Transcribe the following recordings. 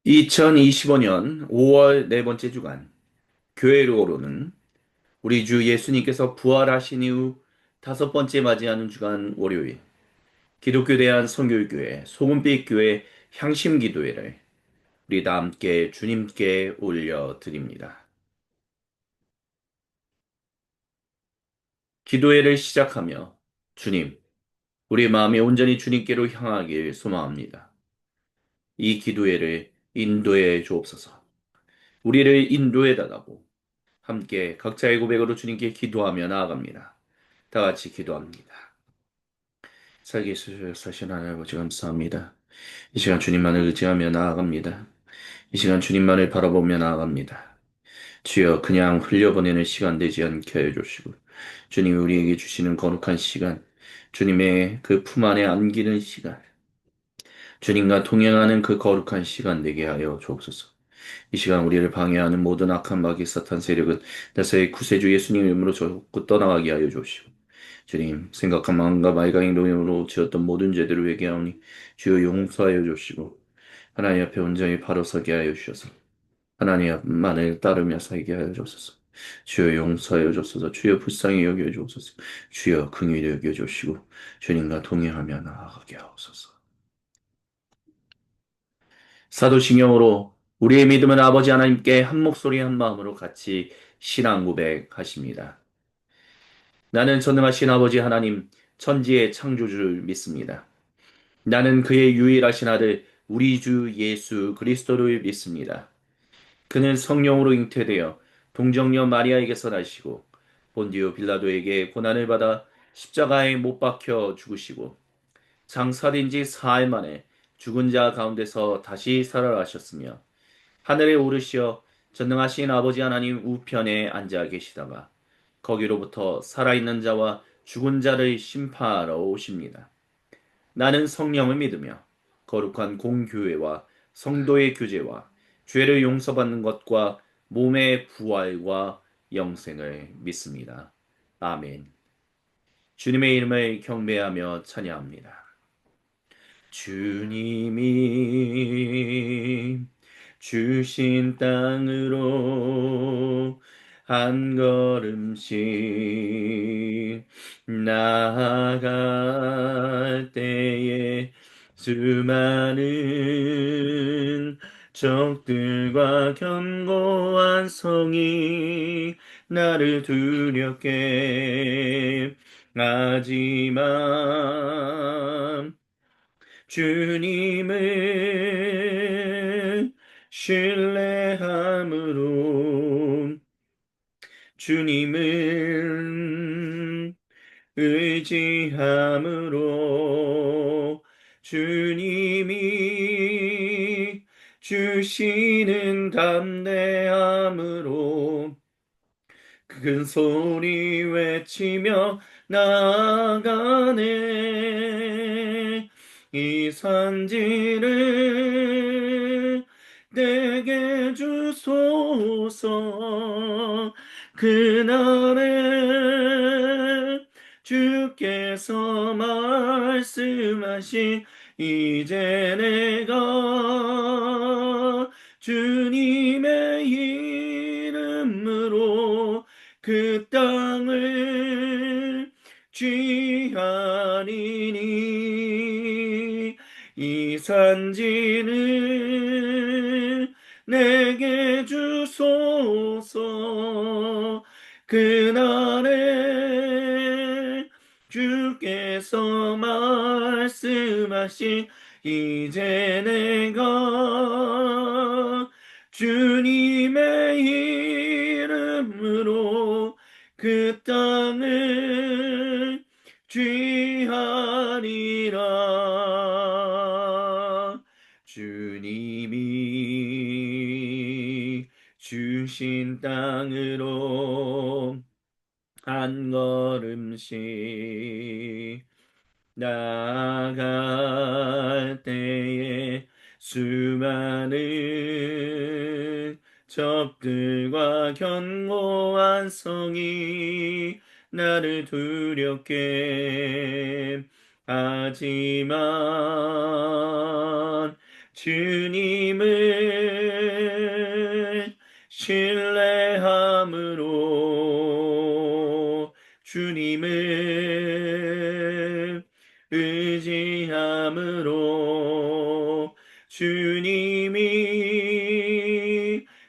2025년 5월 네 번째 주간 교회로는 우리 주 예수님께서 부활하신 이후 다섯 번째 맞이하는 주간 월요일 기독교 대한 선교교회 소금빛 교회 향심 기도회를 우리 다 함께 주님께 올려드립니다. 기도회를 시작하며 주님, 우리 마음이 온전히 주님께로 향하길 소망합니다. 이 기도회를 인도해 주옵소서. 우리를 인도해 달라고 함께 각자의 고백으로 주님께 기도하며 나아갑니다. 다 같이 기도합니다. 살기 사신 하나님 아버지 감사합니다. 이 시간 주님만을 의지하며 나아갑니다. 이 시간 주님만을 바라보며 나아갑니다. 주여 그냥 흘려보내는 시간 되지 않게 해주시고 주님이 우리에게 주시는 거룩한 시간, 주님의 그 품 안에 안기는 시간, 주님과 동행하는 그 거룩한 시간 되게 하여 주옵소서. 이 시간 우리를 방해하는 모든 악한 마귀 사탄 세력은 나사의 구세주 예수님 이름으로 적고 떠나가게 하여 주옵시고 주님 생각한 마음과 말과 행동으로 지었던 모든 죄들을 회개하오니 주여 용서하여 주시고 하나님 앞에 온전히 바로 서게 하여 주셔서 하나님 앞만을 따르며 살게 하여 주옵소서. 주여 용서하여 주옵소서. 주여 불쌍히 여겨 주옵소서. 주여 긍휼히 여겨 주시고 주님과 동행하며 나아가게 하옵소서. 사도신경으로 우리의 믿음은 아버지 하나님께 한 목소리 한 마음으로 같이 신앙 고백하십니다. 나는 전능하신 아버지 하나님, 천지의 창조주를 믿습니다. 나는 그의 유일하신 아들, 우리 주 예수 그리스도를 믿습니다. 그는 성령으로 잉태되어 동정녀 마리아에게서 나시고 본디오 빌라도에게 고난을 받아 십자가에 못 박혀 죽으시고 장사된 지 사흘 만에 죽은 자 가운데서 다시 살아나셨으며 하늘에 오르시어 전능하신 아버지 하나님 우편에 앉아 계시다가 거기로부터 살아있는 자와 죽은 자를 심판하러 오십니다. 나는 성령을 믿으며 거룩한 공교회와 성도의 교제와 죄를 용서받는 것과 몸의 부활과 영생을 믿습니다. 아멘. 주님의 이름을 경배하며 찬양합니다. 주님이 주신 땅으로 한 걸음씩 나아갈 때에 수많은 적들과 견고한 성이 나를 두렵게 하지만 주님을 신뢰함으로 주님을 의지함으로 주님이 주시는 담대함으로 큰 소리 외치며 나아가네 이 산지를 내게 주소서 그날에 주께서 말씀하신 이제 내가 주님의 이름으로 그 땅을 취하리니 이 산지를 내게 주소서 그날에 주께서 말씀하신 이제 내가 주님의 이름으로 그 땅을 취하리라. 주님이 주신 땅으로 한 걸음씩 나아갈 때에 수많은 적들과 견고한 성이 나를 두렵게 하지만 주님을 신뢰함으로 주님을 의지함으로 주님이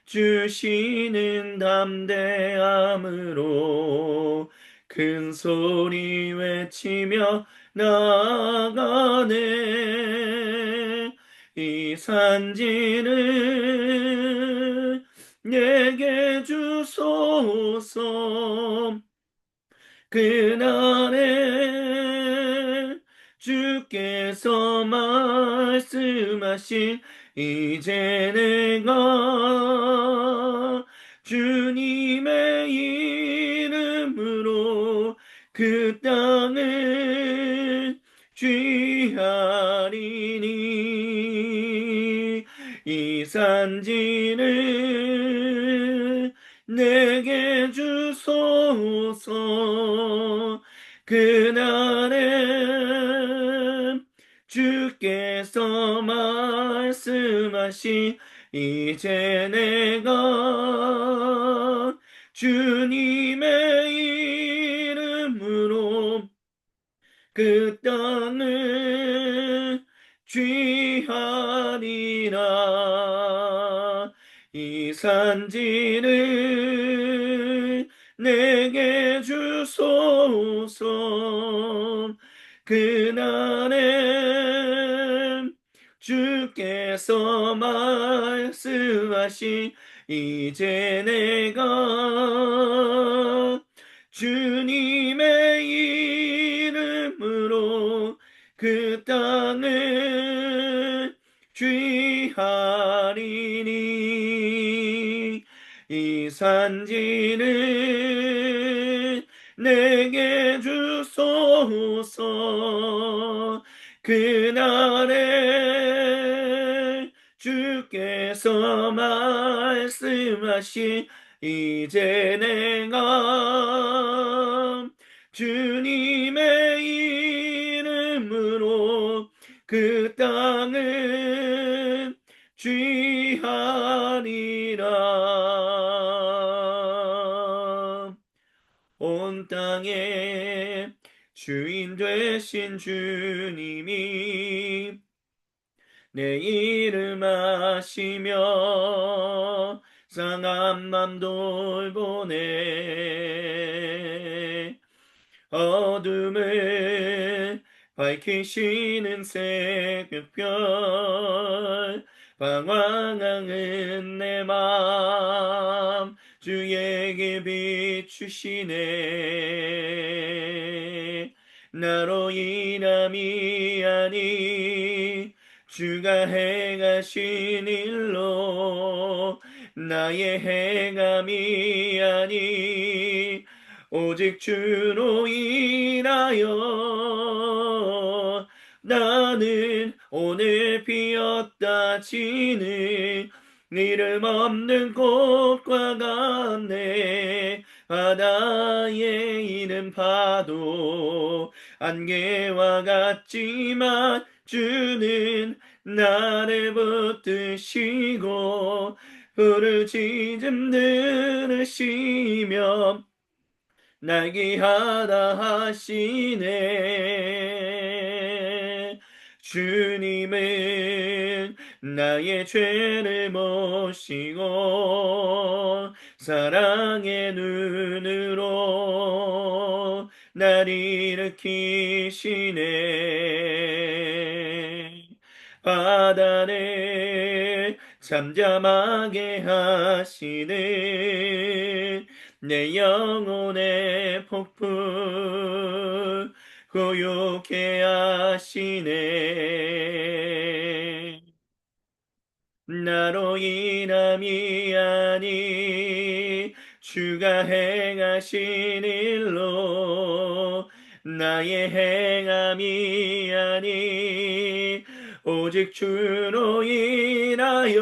주시는 담대함으로 큰 소리 외치며 나아가네. 이 산지를 내게 주소서. 그날에 주께서 말씀하신 이제 내가 주님의 이름으로 그 땅을 취하리니 이 산지를 내게 주소서. 그날에 주께서 말씀하신 이제 내가 주님의 이름으로 그 땅을 취하리라. 이 산지를 내게 주소서. 그날에 주께서 말씀하신 이제 내가 주님의 이름으로 그 땅을 취하리니 이 산지를 내게 주소서. 그날에 주께서 말씀하신 이제 내가 주님의 이름으로 그 땅을 취하리라. 온 땅의 주인 되신 주님이 내 이름 아시며 상한 맘 돌보네. 어둠을 밝히시는 새벽별 방황하는 내 맘 주에게 비추시네. 나로 인함이 아니 주가 행하신 일로 나의 행함이 아니 오직 주로 인하여 나는 오늘 피었다 지는 이름 없는 꽃과 같네. 바다에 있는 파도 안개와 같지만 주는 나를 붙드시고 불을 짖음 들으시며 날개하다 하시네. 주님은 나의 죄를 모시고 사랑의 눈으로 날 일으키시네. 바다를 잠잠하게 하시는 내 영혼의 폭풍 고요케 하시네. 나로 인함이 아니 주가 행하신 일로 나의 행함이 아니 오직 주로 인하여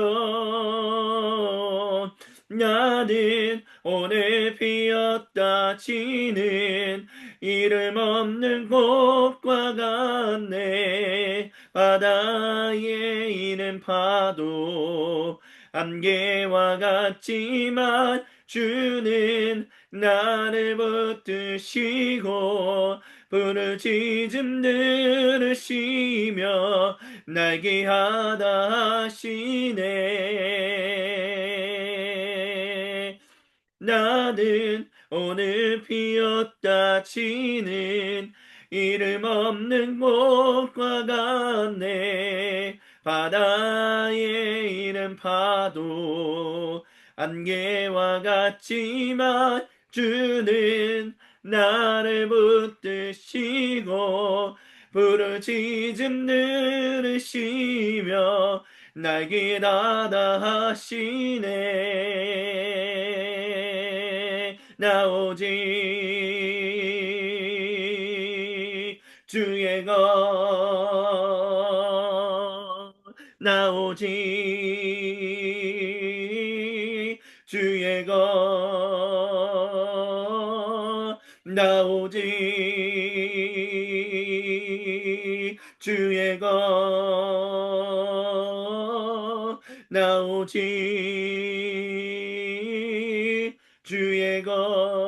나는 오늘 피었다 지는 이름 없는 꽃과 같네. 바다에 있는 이는 파도 안개와 같지만 주는 나를 붙드시고 부르짖음 들으시며 날게 하다 하시네. 나는 오늘 피었다 지는 이름 없는 꽃과 같네. 바다에 이른 파도 안개와 같지만 주는 나를 붙드시고 부르짖음 들으시며 날개 닫아 하시네. 나 오직 주의 것, 나 오직 주의 것, 나 오직 주의 것, 나 오직 주의 것.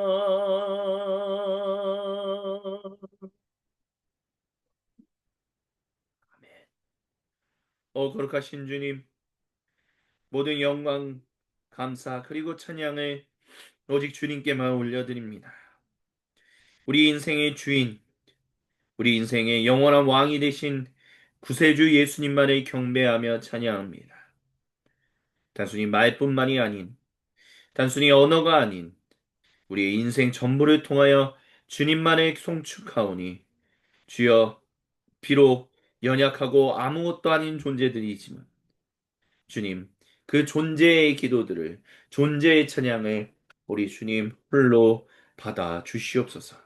거룩하신 주님, 모든 영광, 감사, 그리고 찬양을 오직 주님께만 올려드립니다. 우리 인생의 주인, 우리 인생의 영원한 왕이 되신 구세주 예수님만을 경배하며 찬양합니다. 단순히 말뿐만이 아닌, 단순히 언어가 아닌, 우리의 인생 전부를 통하여 주님만을 송축하오니, 주여, 비록 연약하고 아무것도 아닌 존재들이지만, 주님, 그 존재의 기도들을, 존재의 찬양을 우리 주님 홀로 받아 주시옵소서.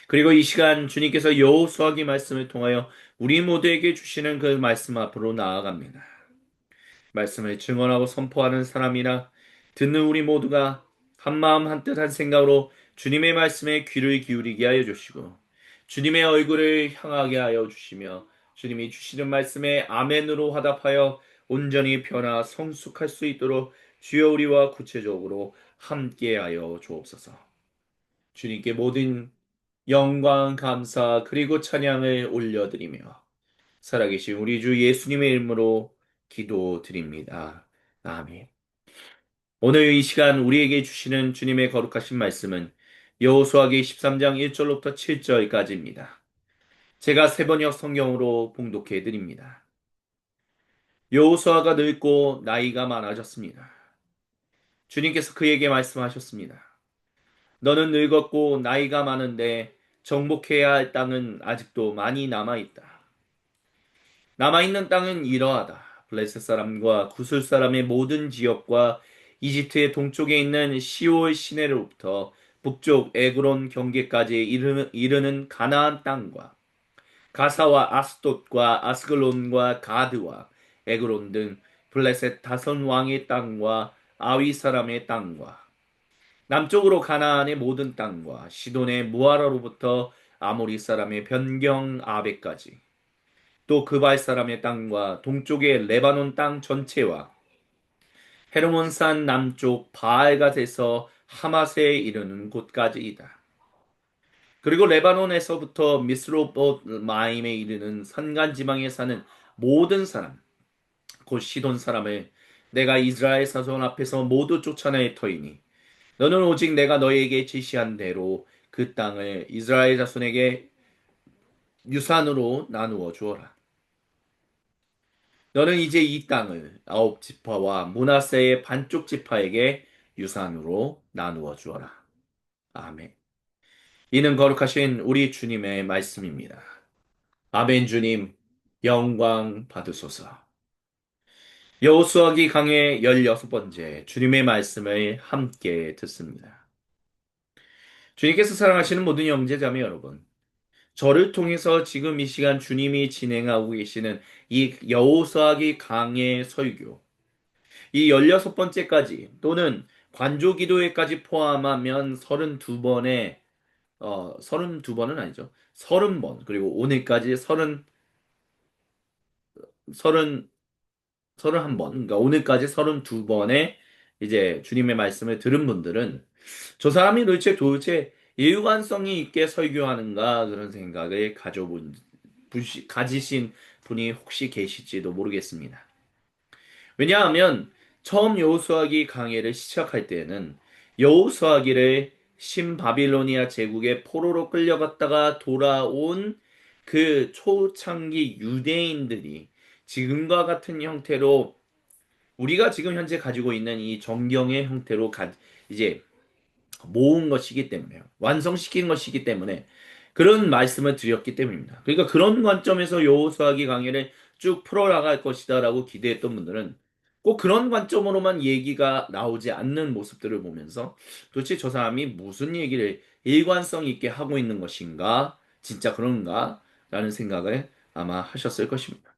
그리고 이 시간 주님께서 여호수아기 말씀을 통하여 우리 모두에게 주시는 그 말씀 앞으로 나아갑니다. 말씀을 증언하고 선포하는 사람이나 듣는 우리 모두가 한마음 한뜻 한 생각으로 주님의 말씀에 귀를 기울이게 하여 주시고 주님의 얼굴을 향하게 하여 주시며 주님이 주시는 말씀에 아멘으로 화답하여 온전히 변화 성숙할 수 있도록 주여 우리와 구체적으로 함께하여 주옵소서. 주님께 모든 영광, 감사, 그리고 찬양을 올려드리며 살아계신 우리 주 예수님의 이름으로 기도드립니다. 아멘. 오늘 이 시간 우리에게 주시는 주님의 거룩하신 말씀은 여호수아기 13장 1절로부터 7절까지입니다. 제가 세번역 성경으로 봉독해 드립니다. 여호수아가 늙고 나이가 많아졌습니다. 주님께서 그에게 말씀하셨습니다. 너는 늙었고 나이가 많은데 정복해야 할 땅은 아직도 많이 남아있다. 남아있는 땅은 이러하다. 블레셋 사람과 구술 사람의 모든 지역과 이집트의 동쪽에 있는 시올 시내로부터 북쪽 에그론 경계까지 이르는 가나안 땅과 가사와 아스돗과 아스글론과 가드와 에그론 등 블레셋 다섯 왕의 땅과 아위 사람의 땅과 남쪽으로 가나안의 모든 땅과 시돈의 무아라로부터 아모리 사람의 변경 아베까지 또 그발 사람의 땅과 동쪽의 레바논 땅 전체와 헤르몬산 남쪽 바알갓에서 하맛에 이르는 곳까지이다. 그리고 레바논에서부터 미스로봇마임에 이르는 산간 지방에 사는 모든 사람, 곧 시돈 사람을 내가 이스라엘 사손 앞에서 모두 쫓아낼 터이니 너는 오직 내가 너에게 지시한 대로 그 땅을 이스라엘 자손에게 유산으로 나누어 주어라. 너는 이제 이 땅을 아홉 지파와 므낫세의 반쪽 지파에게 유산으로 나누어 주어라. 아멘. 이는 거룩하신 우리 주님의 말씀입니다. 아멘. 주님, 영광 받으소서. 여호수아기 강의 16번째 주님의 말씀을 함께 듣습니다. 주님께서 사랑하시는 모든 형제자매 여러분, 저를 통해서 지금 이 시간 주님이 진행하고 계시는 이 여호수아기 강의 설교, 이 16번째까지 또는 관조 기도회까지 포함하면 32번의 32번은 아니죠. 30번 그리고 오늘까지 31번, 그러니까 오늘까지 32번의 이제 주님의 말씀을 들은 분들은 저 사람이 도대체 일관성이 있게 설교하는가 그런 생각을 가지신 분이 혹시 계실지도 모르겠습니다. 왜냐하면 처음 여호수아기 강해를 시작할 때에는 여호수아기를 신바빌로니아 제국의 포로로 끌려갔다가 돌아온 그 초창기 유대인들이 지금과 같은 형태로 우리가 지금 현재 가지고 있는 이 정경의 형태로 이제 모은 것이기 때문에요. 완성시킨 것이기 때문에 그런 말씀을 드렸기 때문입니다. 그러니까 그런 관점에서 여호수아기 강해를 쭉 풀어나갈 것이다라고 기대했던 분들은 꼭 그런 관점으로만 얘기가 나오지 않는 모습들을 보면서 도대체 저 사람이 무슨 얘기를 일관성 있게 하고 있는 것인가? 진짜 그런가? 라는 생각을 아마 하셨을 것입니다.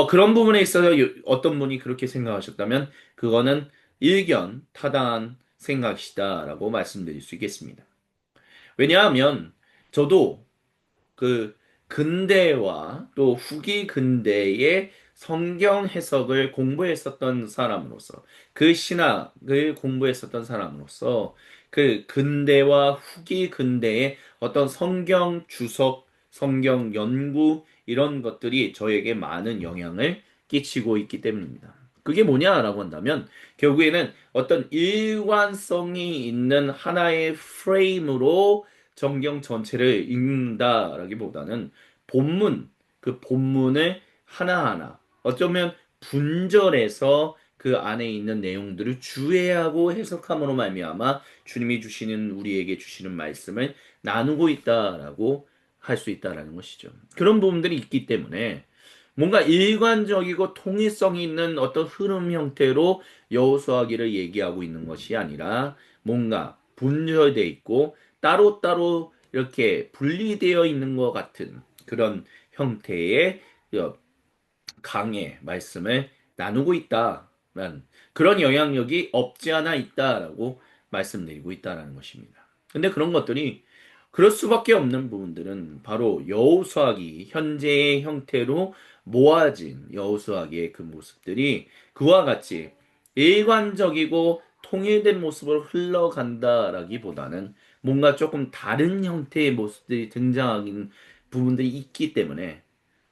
그런 부분에 있어서 어떤 분이 그렇게 생각하셨다면 그거는 일견 타당한 생각이시다라고 말씀드릴 수 있겠습니다. 왜냐하면 저도 그 근대와 또 후기 근대의 성경 해석을 공부했었던 사람으로서 그 신학을 공부했었던 사람으로서 그 근대와 후기 근대의 어떤 성경 주석, 성경 연구 이런 것들이 저에게 많은 영향을 끼치고 있기 때문입니다. 그게 뭐냐라고 한다면 결국에는 어떤 일관성이 있는 하나의 프레임으로 정경 전체를 읽는다라기보다는 본문, 그 본문을 하나하나 어쩌면 분절해서 그 안에 있는 내용들을 주의하고 해석함으로 말미암아 주님이 주시는 우리에게 주시는 말씀을 나누고 있다라고 할 수 있다라는 것이죠. 그런 부분들이 있기 때문에 뭔가 일관적이고 통일성이 있는 어떤 흐름 형태로 여호수아기를 얘기하고 있는 것이 아니라 뭔가 분열돼 있고 따로따로 이렇게 분리되어 있는 것 같은 그런 형태의 강의 말씀을 나누고 있다라는 그런 영향력이 없지 않아 있다라고 말씀드리고 있다라는 것입니다. 근데 그런 것들이 그럴 수밖에 없는 부분들은 바로 여호수아기 현재의 형태로 모아진 여호수아기의 그 모습들이 그와 같이 일관적이고 통일된 모습으로 흘러간다라기보다는 뭔가 조금 다른 형태의 모습들이 등장하는 부분들이 있기 때문에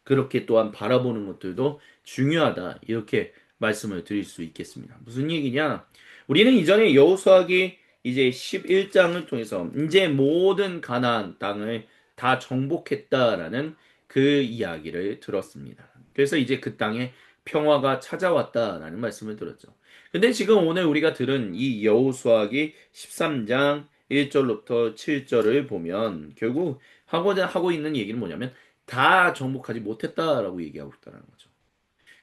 그렇게 또한 바라보는 것들도 중요하다. 이렇게 말씀을 드릴 수 있겠습니다. 무슨 얘기냐? 우리는 이전에 여호수아기 이제 11장을 통해서 이제 모든 가나안 땅을 다 정복했다라는 그 이야기를 들었습니다. 그래서 이제 그 땅에 평화가 찾아왔다라는 말씀을 들었죠. 근데 지금 오늘 우리가 들은 이 여호수아기 13장 1절부터 7절을 보면 결국 하고자 하고 있는 얘기는 뭐냐면 다 정복하지 못했다라고 얘기하고 있다는 거죠.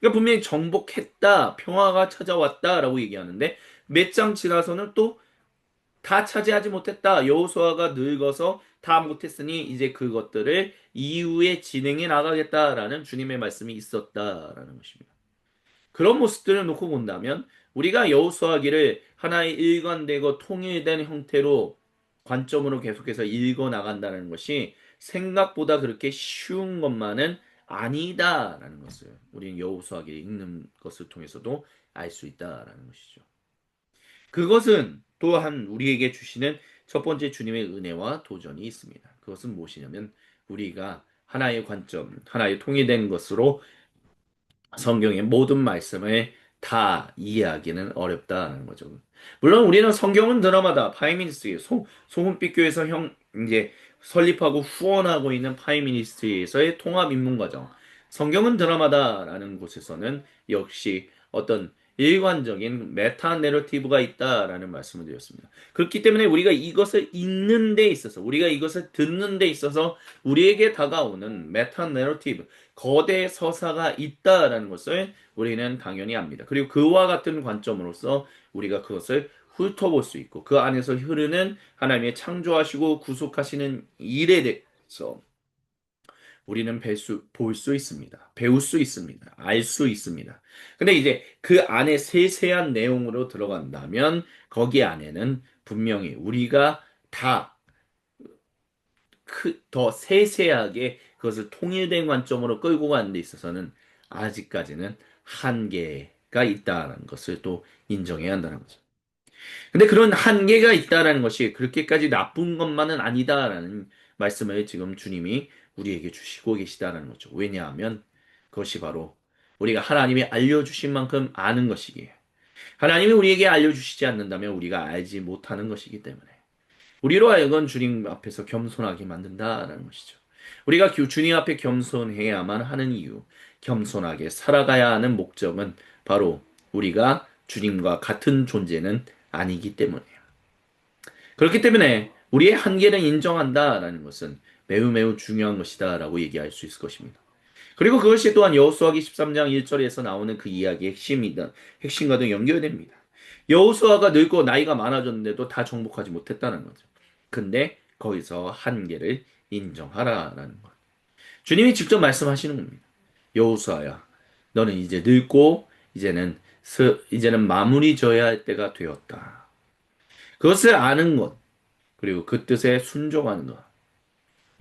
그러니까 분명히 정복했다, 평화가 찾아왔다라고 얘기하는데 몇 장 지나서는 또 다 차지하지 못했다. 여호수아가 늙어서 다 못했으니 이제 그것들을 이후에 진행해 나가겠다라는 주님의 말씀이 있었다라는 것입니다. 그런 모습들을 놓고 본다면 우리가 여호수아기를 하나의 일관되고 통일된 형태로 관점으로 계속해서 읽어 나간다는 것이 생각보다 그렇게 쉬운 것만은 아니다라는 것을 우리는 여호수아기를 읽는 것을 통해서도 알 수 있다라는 것이죠. 그것은 또한 우리에게 주시는 첫 번째 주님의 은혜와 도전이 있습니다. 그것은 무엇이냐면 우리가 하나의 관점, 하나의 통일된 것으로 성경의 모든 말씀을 다 이해하기는 어렵다는 거죠. 물론 우리는 성경은 드라마다 파이미니스트리 소금빛 교회에서 이제 설립하고 후원하고 있는 파이미니스트리에서의 통합 입문 과정 성경은 드라마다라는 곳에서는 역시 어떤 일관적인 메타 내러티브가 있다라는 말씀을 드렸습니다. 그렇기 때문에 우리가 이것을 읽는 데 있어서 우리가 이것을 듣는 데 있어서 우리에게 다가오는 메타 내러티브 거대 서사가 있다라는 것을 우리는 당연히 압니다. 그리고 그와 같은 관점으로서 우리가 그것을 훑어볼 수 있고 그 안에서 흐르는 하나님의 창조하시고 구속하시는 일에 대해서 우리는 볼 수 있습니다. 배울 수 있습니다. 알 수 있습니다. 근데 이제 그 안에 세세한 내용으로 들어간다면 거기 안에는 분명히 우리가 다 더 세세하게 그것을 통일된 관점으로 끌고 가는 데 있어서는 아직까지는 한계가 있다는 것을 또 인정해야 한다는 거죠. 근데 그런 한계가 있다라는 것이 그렇게까지 나쁜 것만은 아니다라는 말씀을 지금 주님이 우리에게 주시고 계시다라는 거죠. 왜냐하면 그것이 바로 우리가 하나님이 알려주신 만큼 아는 것이기에 하나님이 우리에게 알려주시지 않는다면 우리가 알지 못하는 것이기 때문에 우리로 하여금 주님 앞에서 겸손하게 만든다라는 것이죠. 우리가 주님 앞에 겸손해야만 하는 이유, 겸손하게 살아가야 하는 목적은 바로 우리가 주님과 같은 존재는 아니기 때문이에요. 그렇기 때문에 우리의 한계를 인정한다라는 것은 매우 매우 중요한 것이다라고 얘기할 수 있을 것입니다. 그리고 그것이 또한 여호수아기 13장 1절에서 나오는 그 이야기의 핵심과도 연결됩니다. 여호수아가 늙고 나이가 많아졌는데도 다 정복하지 못했다는 거죠. 근데 거기서 한계를 인정하라라는 것. 주님이 직접 말씀하시는 겁니다. 여호수아야, 너는 이제 늙고 이제는 마무리 져야 할 때가 되었다. 그것을 아는 것, 그리고 그 뜻에 순종하는 것.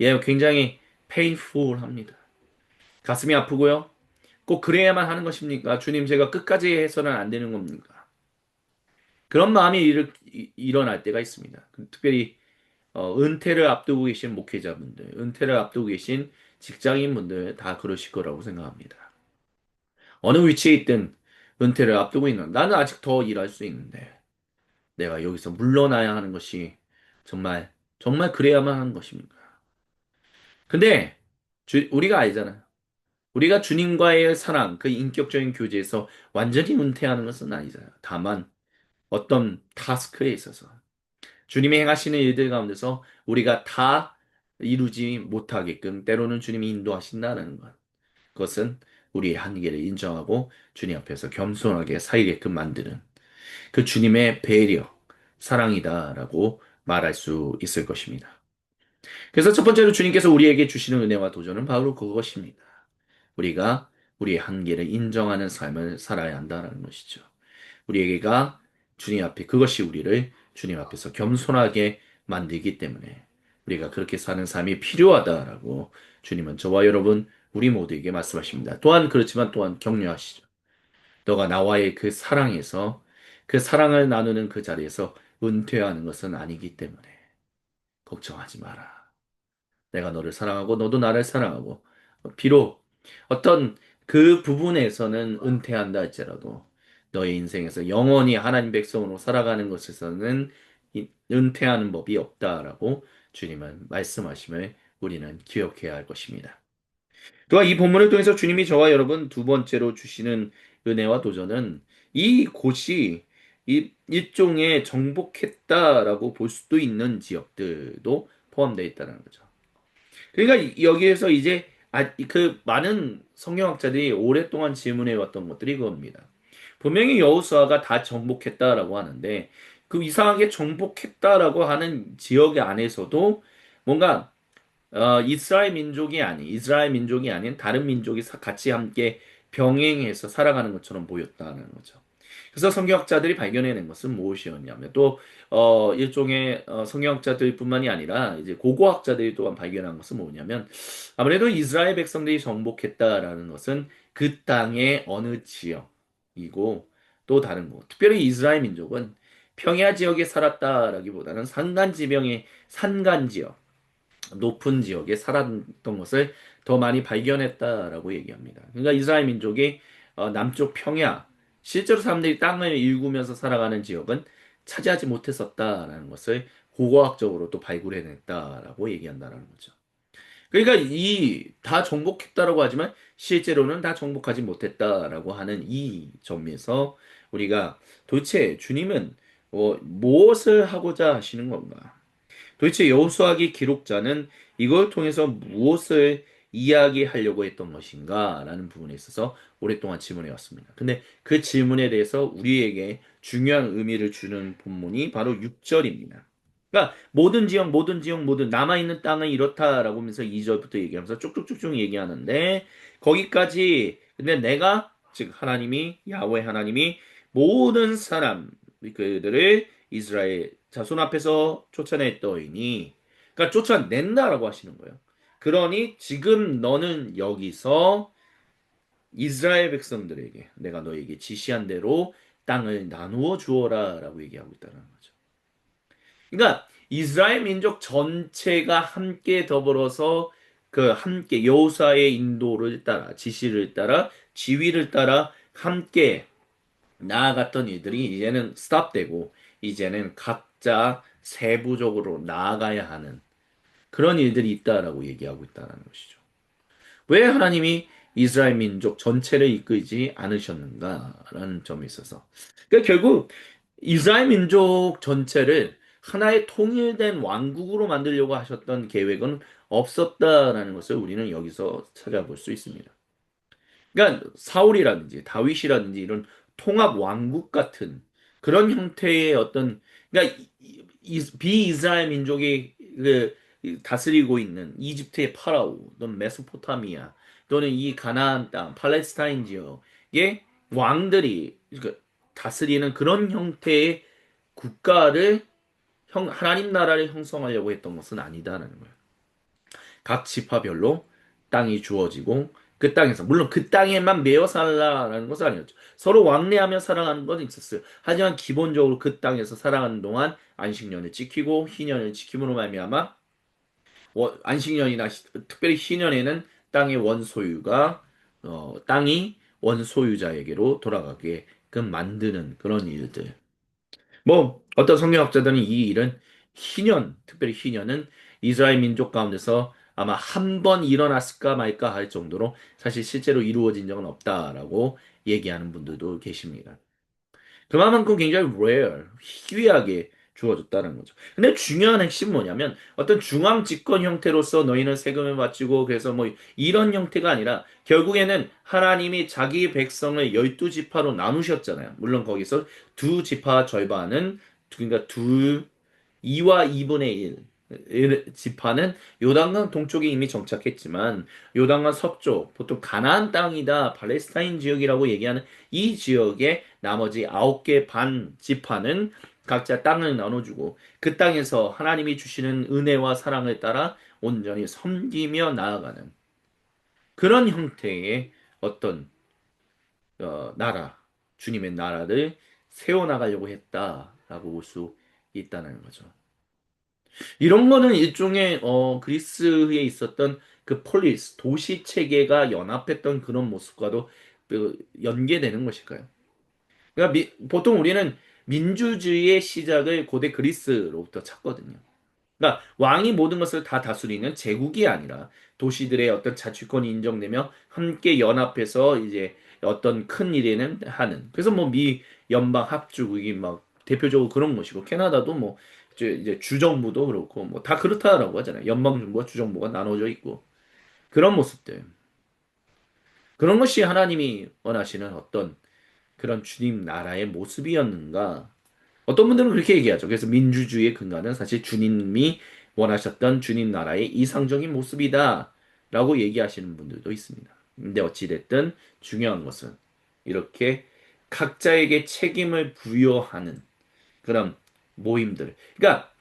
예, 굉장히 painful합니다. 가슴이 아프고요. 꼭 그래야만 하는 것입니까? 주님, 제가 끝까지 해서는 안 되는 겁니까? 그런 마음이 일어날 때가 있습니다. 특별히 은퇴를 앞두고 계신 목회자분들, 은퇴를 앞두고 계신 직장인분들 다 그러실 거라고 생각합니다. 어느 위치에 있든 은퇴를 앞두고 있는 나는 아직 더 일할 수 있는데 내가 여기서 물러나야 하는 것이 정말 정말 그래야만 하는 것입니까? 근데 우리가 알잖아요. 우리가 주님과의 사랑, 그 인격적인 교제에서 완전히 은퇴하는 것은 아니잖아요. 다만 어떤 타스크에 있어서 주님이 행하시는 일들 가운데서 우리가 다 이루지 못하게끔 때로는 주님이 인도하신다는 것. 그것은 우리의 한계를 인정하고 주님 앞에서 겸손하게 살게끔 만드는 그 주님의 배려, 사랑이다라고 말할 수 있을 것입니다. 그래서 첫 번째로 주님께서 우리에게 주시는 은혜와 도전은 바로 그것입니다. 우리가 우리의 한계를 인정하는 삶을 살아야 한다는 것이죠. 우리에게가 주님 앞에 그것이 우리를 주님 앞에서 겸손하게 만들기 때문에 우리가 그렇게 사는 삶이 필요하다라고 주님은 저와 여러분 우리 모두에게 말씀하십니다. 또한 그렇지만 또한 격려하시죠. 너가 나와의 그 사랑에서 그 사랑을 나누는 그 자리에서 은퇴하는 것은 아니기 때문에 걱정하지 마라. 내가 너를 사랑하고 너도 나를 사랑하고 비록 어떤 그 부분에서는 은퇴한다 할지라도 너의 인생에서 영원히 하나님 백성으로 살아가는 것에서는 은퇴하는 법이 없다라고 주님은 말씀하심을 우리는 기억해야 할 것입니다. 또한 이 본문을 통해서 주님이 저와 여러분 두 번째로 주시는 은혜와 도전은 이 곳이 일종의 정복했다라고 볼 수도 있는 지역들도 포함되어 있다는 거죠. 그러니까 여기에서 이제 그 많은 성경학자들이 오랫동안 질문해 왔던 것들이 그겁니다. 분명히 여호수아가 다 정복했다라고 하는데 그 이상하게 정복했다라고 하는 지역 안에서도 뭔가 이스라엘 민족이 아닌 다른 민족이 같이 함께 병행해서 살아가는 것처럼 보였다는 거죠. 그래서 성경학자들이 발견해낸 것은 무엇이었냐면 또 일종의 성경학자들뿐만이 아니라 이제 고고학자들이 또한 발견한 것은 뭐냐면 아무래도 이스라엘 백성들이 정복했다라는 것은 그 땅의 어느 지역이고 또 다른 거. 특별히 이스라엘 민족은 평야 지역에 살았다라기보다는 산간 지역 높은 지역에 살았던 것을 더 많이 발견했다라고 얘기합니다. 그러니까 이스라엘 민족이 남쪽 평야, 실제로 사람들이 땅을 일구면서 살아가는 지역은 차지하지 못했었다라는 것을 고고학적으로 또 발굴해냈다라고 얘기한다라는 거죠. 그러니까 이 다 정복했다라고 하지만 실제로는 다 정복하지 못했다라고 하는 이 점에서 우리가 도대체 주님은 무엇을 하고자 하시는 건가? 도대체 여호수아기 기록자는 이걸 통해서 무엇을 이야기하려고 했던 것인가? 라는 부분에 있어서 오랫동안 질문해 왔습니다. 근데 그 질문에 대해서 우리에게 중요한 의미를 주는 본문이 바로 6절입니다. 그러니까 모든 남아있는 땅은 이렇다라고 하면서 2절부터 얘기하면서 쭉쭉쭉쭉 얘기하는데 거기까지 근데 내가 즉 하나님이 야훼 하나님이 모든 사람 그들을 이스라엘 자손 앞에서 쫓아냈더니 그러니까 쫓아낸다라고 하시는 거예요. 그러니 지금 너는 여기서 이스라엘 백성들에게 내가 너에게 지시한 대로 땅을 나누어 주어라 라고 얘기하고 있다는 거죠. 그러니까 이스라엘 민족 전체가 함께 더불어서 그 함께 여호수아의 인도를 따라 지시를 따라 지휘를 따라 함께 나아갔던 일들이 이제는 스탑되고 이제는 각자 세부적으로 나아가야 하는 그런 일들이 있다라고 얘기하고 있다는 것이죠. 왜 하나님이 이스라엘 민족 전체를 이끌지 않으셨는가라는 점에 있어서. 그러니까 결국 이스라엘 민족 전체를 하나의 통일된 왕국으로 만들려고 하셨던 계획은 없었다라는 것을 우리는 여기서 찾아볼 수 있습니다. 그러니까 사울이라든지 다윗이라든지 이런 통합 왕국 같은 그런 형태의 어떤 그러니까 비이스라엘 민족이 다스리고 있는 이집트의 파라오 또는 메소포타미아 또는 이 가나안 땅 팔레스타인 지역의 왕들이 다스리는 그런 형태의 국가를 하나님 나라를 형성하려고 했던 것은 아니다라는 거예요. 각 지파별로 땅이 주어지고 그 땅에서 물론 그 땅에만 매여 살라라는 것은 아니었죠. 서로 왕래하며 살아가는 건 있었어요. 하지만 기본적으로 그 땅에서 살아가는 동안 안식년을 지키고 희년을 지킴으로 말미암아 안식년이나 특별히 희년에는 땅의 원소유가 땅이 원소유자에게로 돌아가게끔 만드는 그런 일들. 뭐 어떤 성경학자들은 이 일은 희년, 특별히 희년은 이스라엘 민족 가운데서 아마 한 번 일어났을까 말까 할 정도로 사실 실제로 이루어진 적은 없다라고 얘기하는 분들도 계십니다. 그만큼 굉장히 rare, 희귀하게 주어졌다는 거죠. 근데 중요한 핵심 뭐냐면 어떤 중앙 집권 형태로서 너희는 세금을 바치고 그래서 뭐 이런 형태가 아니라 결국에는 하나님이 자기 백성을 12지파로 나누셨잖아요. 물론 거기서 두 지파 절반은 그러니까 2와 2분의 1 지파는 요단강 동쪽에 이미 정착했지만 요단강 서쪽 보통 가나안 땅이다 팔레스타인 지역이라고 얘기하는 이 지역의 나머지 9개 반 지파는 각자 땅을 나눠주고 그 땅에서 하나님이 주시는 은혜와 사랑을 따라 온전히 섬기며 나아가는 그런 형태의 어떤 나라 주님의 나라를 세워나가려고 했다라고 볼 수 있다는 거죠. 이런 거는 일종의 그리스에 있었던 그 폴리스 도시 체계가 연합했던 그런 모습과도 연계되는 것일까요? 그러니까 보통 우리는 민주주의의 시작을 고대 그리스로부터 찾거든요. 그러니까 왕이 모든 것을 다 다스리는 제국이 아니라 도시들의 어떤 자치권이 인정되며 함께 연합해서 이제 어떤 큰 일에는 하는. 그래서 뭐 미 연방 합주국이 막 대표적으로 그런 것이고 캐나다도 뭐 이제 주정부도 그렇고 뭐 다 그렇다라고 하잖아요. 연방정부와 주정부가 나눠져 있고 그런 모습들. 그런 것이 하나님이 원하시는 어떤 그런 주님 나라의 모습이었는가? 어떤 분들은 그렇게 얘기하죠. 그래서 민주주의의 근간은 사실 주님이 원하셨던 주님 나라의 이상적인 모습이다. 라고 얘기하시는 분들도 있습니다. 근데 어찌됐든 중요한 것은 이렇게 각자에게 책임을 부여하는 그런 모임들. 그러니까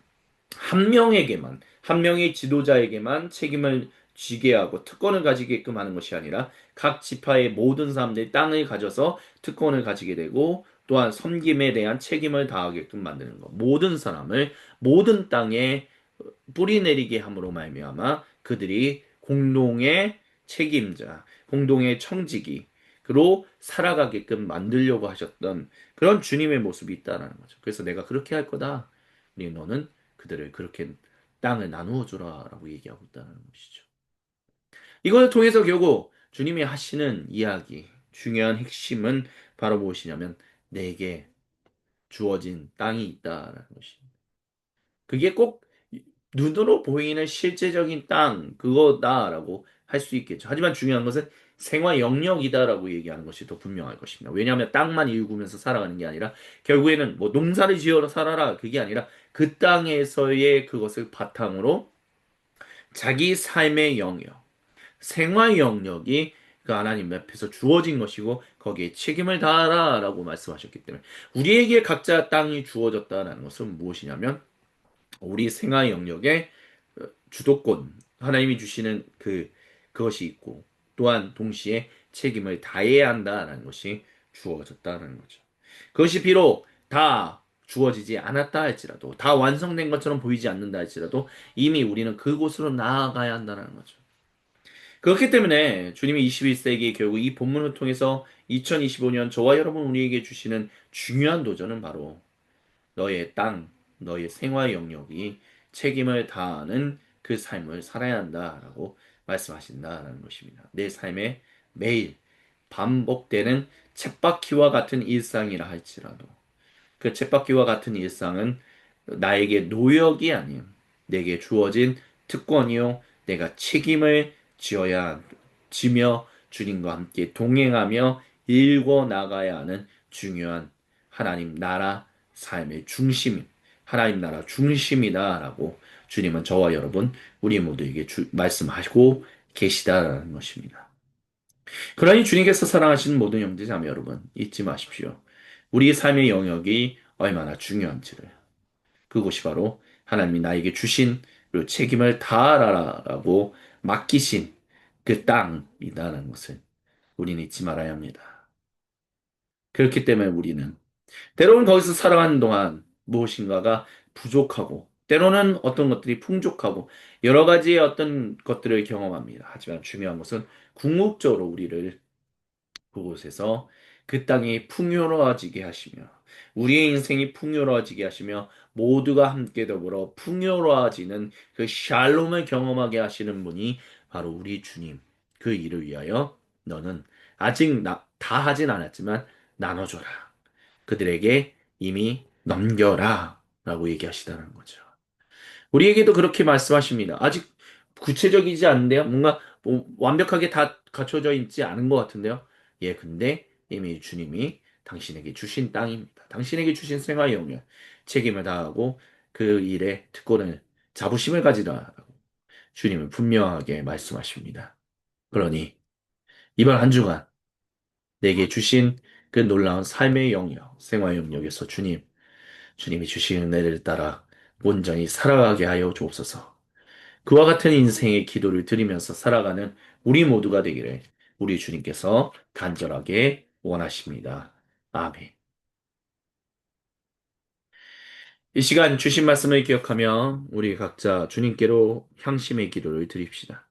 한 명의 지도자에게만 책임을 지게 하고 특권을 가지게끔 하는 것이 아니라 각 지파의 모든 사람들이 땅을 가져서 특권을 가지게 되고 또한 섬김에 대한 책임을 다하게끔 만드는 것. 모든 사람을 모든 땅에 뿌리내리게 함으로 말미암아 그들이 공동의 책임자, 공동의 청지기로 살아가게끔 만들려고 하셨던 그런 주님의 모습이 있다라는 거죠. 그래서 내가 그렇게 할 거다. 너는 그들을 그렇게 땅을 나누어 주라라고 얘기하고 있다는 것이죠. 이걸 통해서 결국 주님이 하시는 이야기, 중요한 핵심은 바로 무엇이냐면 내게 주어진 땅이 있다라는 것입니다. 그게 꼭 눈으로 보이는 실제적인 땅, 그거다라고 할 수 있겠죠. 하지만 중요한 것은 생활 영역이다라고 얘기하는 것이 더 분명할 것입니다. 왜냐하면 땅만 일구면서 살아가는 게 아니라 결국에는 뭐 농사를 지어서 살아라 그게 아니라 그 땅에서의 그것을 바탕으로 자기 삶의 영역, 생활 영역이 그 하나님 앞에서 주어진 것이고 거기에 책임을 다하라라고 말씀하셨기 때문에 우리에게 각자 땅이 주어졌다는 것은 무엇이냐면 우리 생활 영역에 주도권, 하나님이 주시는 그것이 있고, 또한 동시에 책임을 다해야 한다라는 것이 주어졌다는 거죠. 그것이 비록 다 주어지지 않았다 할지라도, 다 완성된 것처럼 보이지 않는다 할지라도 이미 우리는 그곳으로 나아가야 한다는 거죠. 그렇기 때문에 주님이 21세기 결국 이 본문을 통해서 2025년 저와 여러분 우리에게 주시는 중요한 도전은 바로 너의 땅, 너의 생활 영역이 책임을 다하는 그 삶을 살아야 한다라고 말씀하신다라는 것입니다. 내 삶에 매일 반복되는 쳇바퀴와 같은 일상이라 할지라도 그 쳇바퀴와 같은 일상은 나에게 노역이 아닌 내게 주어진 특권이요. 내가 책임을 지며 주님과 함께 동행하며 일궈 나가야 하는 중요한 하나님 나라 삶의 중심, 하나님 나라 중심이다라고 주님은 저와 여러분, 우리 모두에게 말씀하시고 계시다라는 것입니다. 그러니 주님께서 사랑하시는 모든 형제 자매 여러분, 잊지 마십시오. 우리의 삶의 영역이 얼마나 중요한지를. 그것이 바로 하나님이 나에게 주신 그 책임을 다하라라고 맡기신 그 땅이다라는 것을 우리는 잊지 말아야 합니다. 그렇기 때문에 우리는 때로는 거기서 살아가는 동안 무엇인가가 부족하고 때로는 어떤 것들이 풍족하고 여러 가지의 어떤 것들을 경험합니다. 하지만 중요한 것은 궁극적으로 우리를 그곳에서 그 땅이 풍요로워지게 하시며 우리의 인생이 풍요로워지게 하시며 모두가 함께 더불어 풍요로워지는 그 샬롬을 경험하게 하시는 분이 바로 우리 주님. 그 일을 위하여 너는 아직 다 하진 않았지만 나눠줘라. 그들에게 이미 넘겨라. 라고 얘기하시다는 거죠. 우리에게도 그렇게 말씀하십니다. 아직 구체적이지 않은데요? 뭔가 완벽하게 다 갖춰져 있지 않은 것 같은데요? 예, 근데 이미 주님이 당신에게 주신 땅입니다. 당신에게 주신 생활 영역, 책임을 다하고 그 일에 특권을, 자부심을 가지라라고 주님은 분명하게 말씀하십니다. 그러니 이번 한 주간 내게 주신 그 놀라운 삶의 영역, 생활 영역에서 주님이 주신 은혜를 따라 온전히 살아가게 하여 주옵소서. 그와 같은 인생의 기도를 드리면서 살아가는 우리 모두가 되기를 우리 주님께서 간절하게 원하십니다. 아멘. 이 시간 주신 말씀을 기억하며 우리 각자 주님께로 향심의 기도를 드립시다.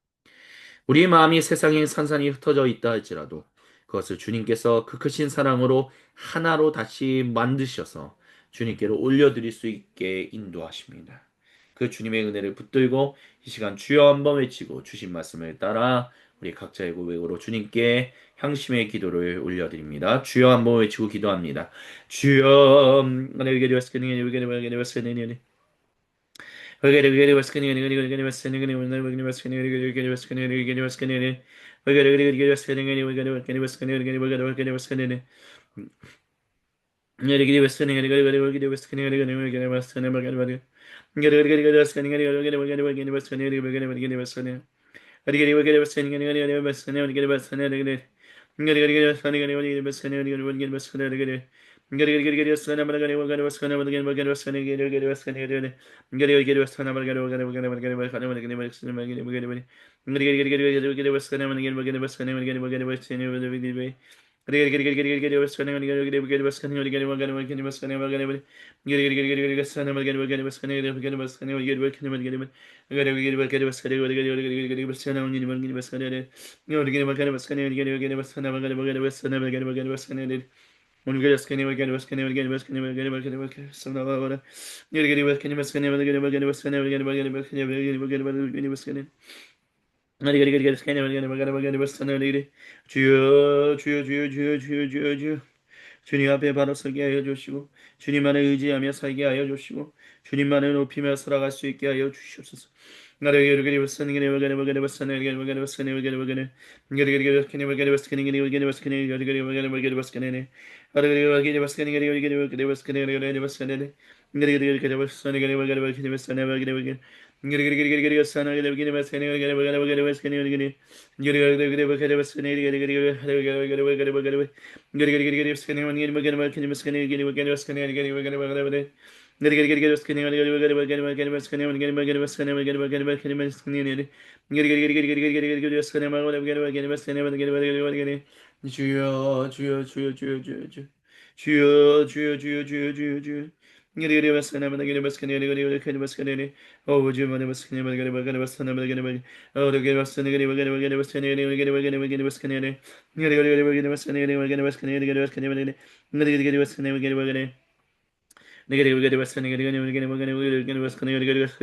우리의 마음이 세상에 산산이 흩어져 있다 할지라도 그것을 주님께서 그 크신 사랑으로 하나로 다시 만드셔서 주님께로 올려드릴 수 있게 인도하십니다. 그 주님의 은혜를 붙들고 이 시간 주여 한번 외치고 주신 말씀을 따라 우리 각자의 고백으로 주님께 향심의 기도를 올려드립니다. 주여 한번 외치고 기도합니다. 주여 주여 주여 주여 주여 주여 주여 주여 주님 앞에 바로 서게 하여 주시고 주님만을 의지하며 살게 하여 주시고 주님만을 높이며 살아갈 수 있게 하여 주시옵소서. 주여 주여 주여 주여 주여 주여 주여 주여 주여 주여 주여 주여 Giri baskana mana giri baskana giri giri giri baskana giri oh juh mana baskana mana giri baskana mana giri baskana oh giri baskana giri giri baskana giri giri baskana giri giri baskana giri baskana giri baskana giri giri baskana giri baskana Negative get Western again, Western Gary Western again, Gary Western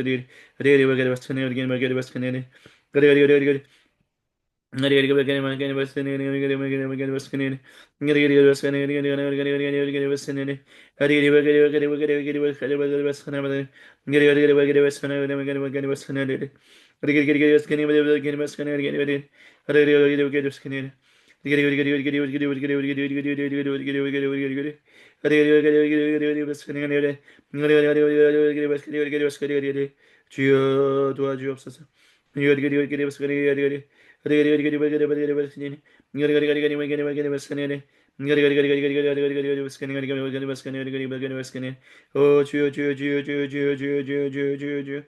Gary 주여 도와주옵소서. 오 주여 주여 주여 주여 주여 주여 주여 주여 주여 주여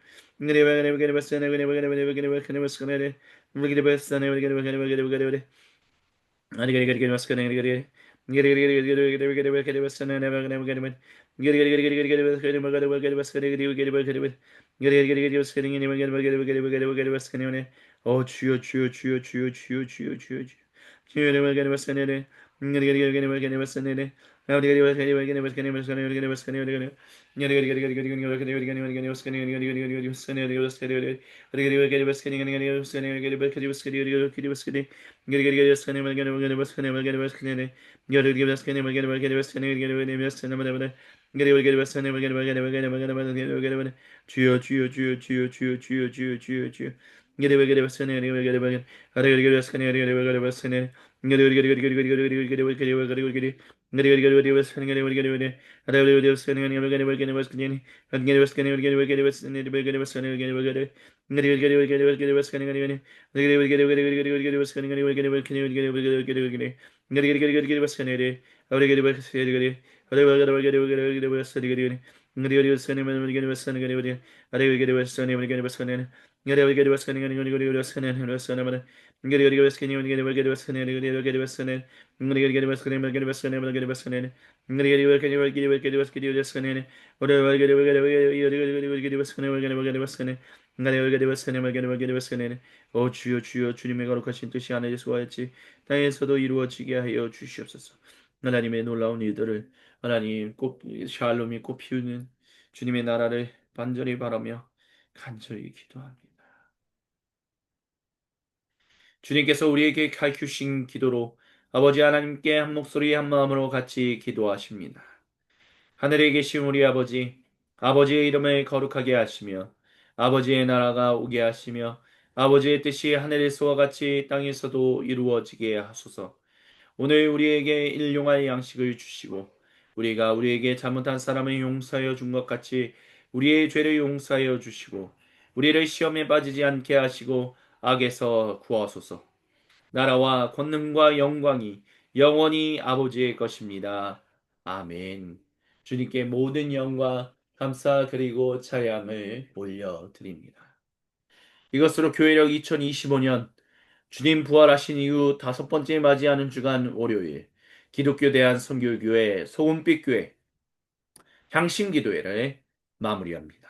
어 주여 주여 주여 주여 주여 주여 주여 주여 주여 주여 주여 주여 주여 주여 주여 주여 오 주여 주여 주님의 거룩하신 뜻이 하늘에서 하였지 땅에서도 이루어지게 하여 주시옵소서. 하나님의 놀라운 일들을 하나님 꼭 샬롬이 꽃피우는 주님의 나라를 반절히 바라며 간절히 기도합니다. 주님께서 우리에게 가르치신 기도로 아버지 하나님께 한 목소리 한 마음으로 같이 기도하십니다. 하늘에 계신 우리 아버지, 아버지의 이름을 거룩하게 하시며 아버지의 나라가 오게 하시며 아버지의 뜻이 하늘에서와 같이 땅에서도 이루어지게 하소서. 오늘 우리에게 일용할 양식을 주시고 우리가 우리에게 잘못한 사람을 용서하여 준 것 같이 우리의 죄를 용서하여 주시고 우리를 시험에 빠지지 않게 하시고 악에서 구하소서. 나라와 권능과 영광이 영원히 아버지의 것입니다. 아멘. 주님께 모든 영광, 감사 그리고 찬양을 올려드립니다. 이것으로 교회력 2025년 주님 부활하신 이후 5번째 맞이하는 주간 월요일 기독교 대한 선교교회 소금빛교회 향신기도회를 마무리합니다.